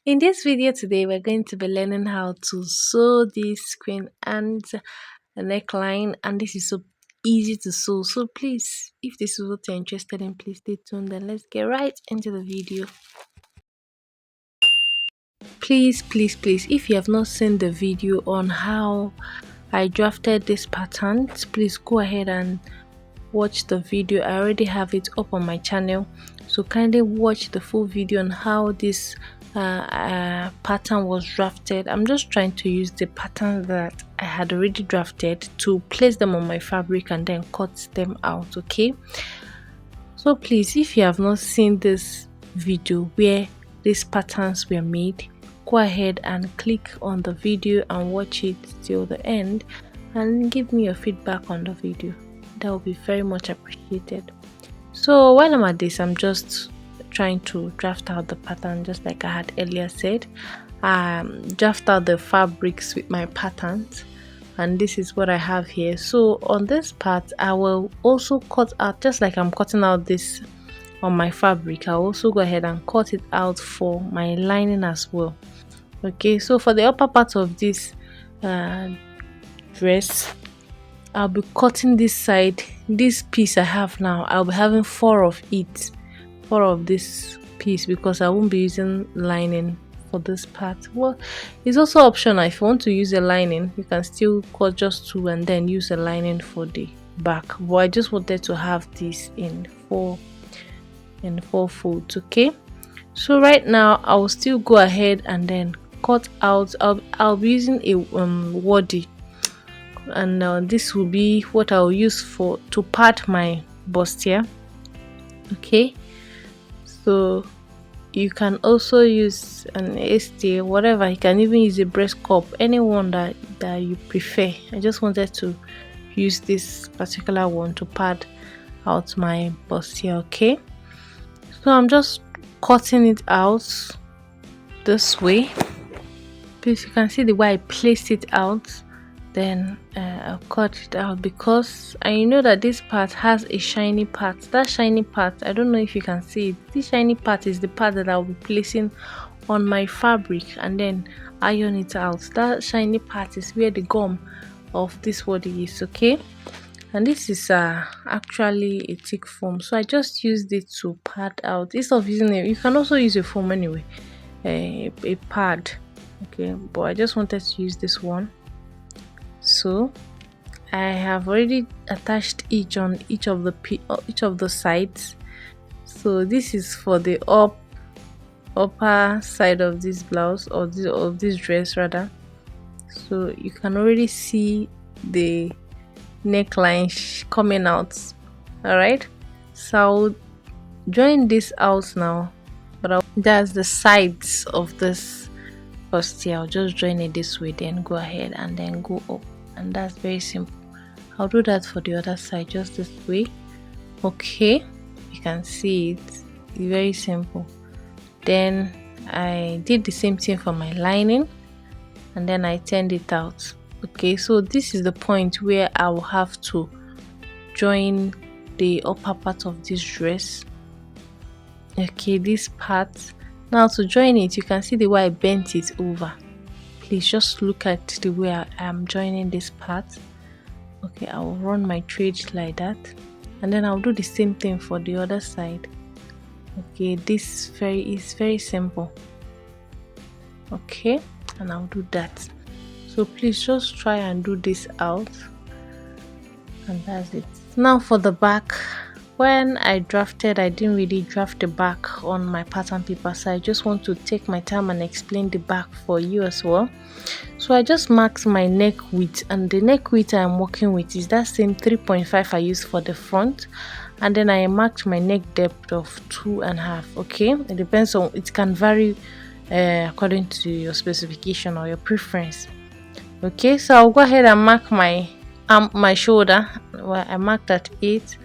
In this video today, we're going to be learning how to sew this queen and neckline, and this is so easy to sew. So please, if this is what you're interested in, please stay tuned and let's get right into the video. Please, if you have not seen the video on how I drafted this pattern, please go ahead and watch the video. I already have it up on my channel, so kindly watch the full video on how this pattern was drafted. I'm just trying to use the pattern that I had already drafted to place them on my fabric and then cut them out. Okay, so please, if you have not seen this video where these patterns were made, go ahead and click on the video and watch it till the end and give me your feedback on the video. That will be very much appreciated. So while I'm at this, I'm just trying to draft out the pattern, just like I had earlier said. Draft out the fabrics with my patterns, and this is what I have here. So on this part, I will also cut out, just like I'm cutting out this on my fabric, I'll also go ahead and cut it out for my lining as well. Okay, so for the upper part of this dress, I'll be cutting this side. This piece I have now, I'll be having four of this piece, because I won't be using lining for this part. Well, it's also optional. If you want to use a lining, you can still cut just two and then use a lining for the back, but I just wanted to have this in four folds. Okay, so right now I will still go ahead and then cut out. I'll be using a waddy, and this will be what I'll use to pad my bustier. Okay, so you can also use an ST, whatever. You can even use a breast cup, anyone that you prefer. I just wanted to use this particular one to pad out my bustier. Okay, so I'm just cutting it out this way. Please, you can see the way I placed it out. Then I'll cut it out, because I know that this part has a shiny part. That shiny part, I don't know if you can see it. This shiny part is the part that I'll be placing on my fabric and then iron it out. That shiny part is where the gum of this body is. Okay, and this is actually a thick foam, so I just used it to pad out. Instead of using it, you can also use a foam anyway, a pad. Okay, but I just wanted to use this one. So I have already attached each on each of the sides. So this is for the upper side of this blouse, or of this dress rather. So you can already see the neckline coming out. All right, so I'll join this out now, but that's the sides of this bustier. I'll just join it this way, then go ahead and then go up, and that's very simple. I'll do that for the other side, just this way. Okay, you can see it's very simple. Then I did the same thing for my lining, and then I turned it out. Okay, so this is the point where I will have to join the upper part of this dress. Okay, this part. Now to join it, you can see the way I bent it over. Please just look at the way I am joining this part. Okay, I will run my thread like that, and then I'll do the same thing for the other side. Okay, this is very simple. Okay, and I'll do that. So please just try and do this out, and that's it. Now for the back. When I drafted, I didn't really draft the back on my pattern paper, so I just want to take my time and explain the back for you as well. So I just marked my neck width, and the neck width I'm working with is that same 3.5 I used for the front, and then I marked my neck depth of 2.5. Okay, it depends on, it can vary according to your specification or your preference. Okay, so I'll go ahead and mark my shoulder. Well, I marked at 8.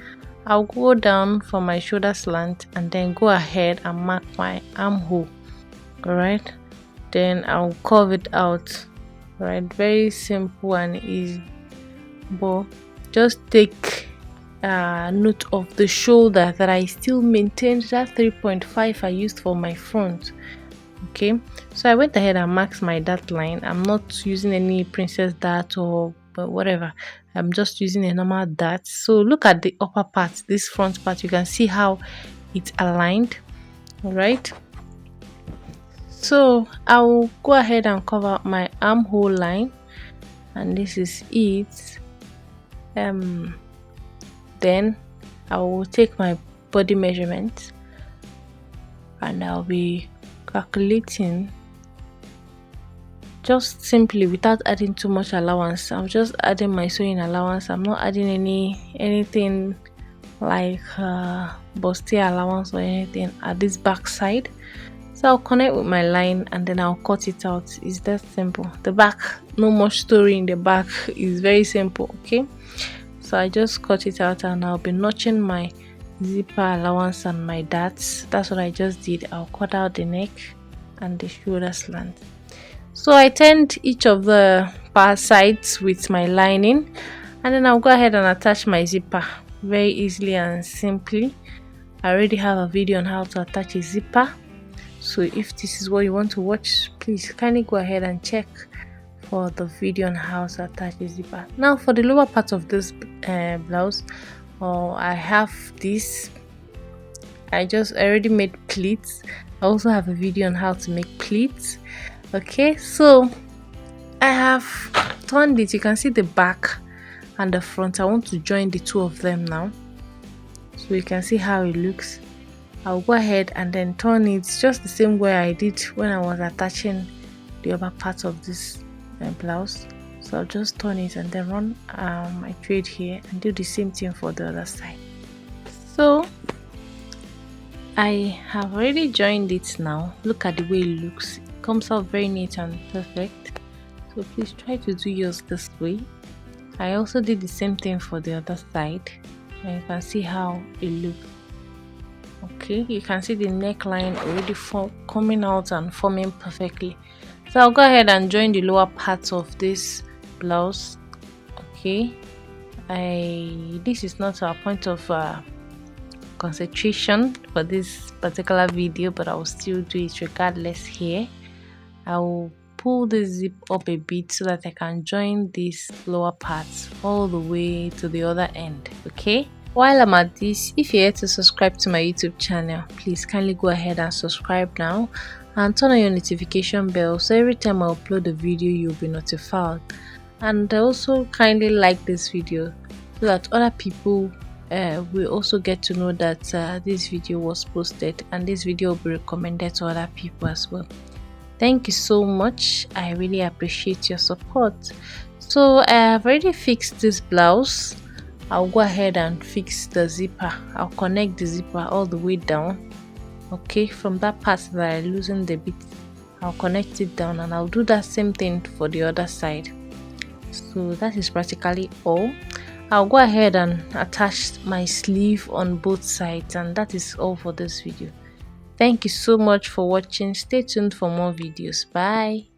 I'll go down for my shoulder slant and then go ahead and mark my armhole. Alright, then I'll curve it out. Right, very simple and easy, but just take note of the shoulder that I still maintained that 3.5 I used for my front. Okay, so I went ahead and marked my dart line. I'm not using any princess dart or whatever. I'm just using a normal dart. So look at the upper part, this front part. You can see how it's aligned. All right, so I'll go ahead and cover my armhole line, and this is it. Then I will take my body measurement and I'll be calculating just simply without adding too much allowance. I'm just adding my sewing allowance. I'm not adding anything like bustier allowance or anything at this back side. So I'll connect with my line and then I'll cut it out. It's that simple. The back, no much story in the back, is very simple. Okay, so I just cut it out and I'll be notching my zipper allowance and my darts. That's what I just did. I'll cut out the neck and the shoulder slant. So I turned each of the sides with my lining, and then I'll go ahead and attach my zipper very easily and simply. I already have a video on how to attach a zipper, so if this is what you want to watch, please kindly go ahead and check for the video on how to attach a zipper. Now for the lower part of this blouse, I have this. I already made pleats. I also have a video on how to make pleats. Okay, so I have turned it. You can see the back and the front. I want to join the two of them now, so you can see how it looks. I'll go ahead and then turn it just the same way I did when I was attaching the other part of this blouse. So I'll just turn it and then run my thread here and do the same thing for the other side. So I have already joined it now. Look at the way it looks. It comes out very neat and perfect. So please try to do yours this way. I also did the same thing for the other side, and you can see how it looks. Okay, you can see the neckline already coming out and forming perfectly. So I'll go ahead and join the lower part of this blouse. Okay, this is not a point of concentration for this particular video, but I will still do it regardless. Here I will pull the zip up a bit so that I can join this lower part all the way to the other end. Okay, while I'm at this, if you're here to subscribe to my YouTube channel, please kindly go ahead and subscribe now and turn on your notification bell so every time I upload a video you'll be notified. And also kindly like this video so that other people will also get to know that this video was posted, and this video will be recommended to other people as well. Thank you so much. I really appreciate your support. So I have already fixed this blouse. I'll go ahead and fix the zipper. I'll connect the zipper all the way down. Okay, from that part that I loosened the bit, I'll connect it down, and I'll do that same thing for the other side. So that is practically all. I'll go ahead and attach my sleeve on both sides, and that is all for this video. Thank you so much for watching. Stay tuned for more videos. Bye.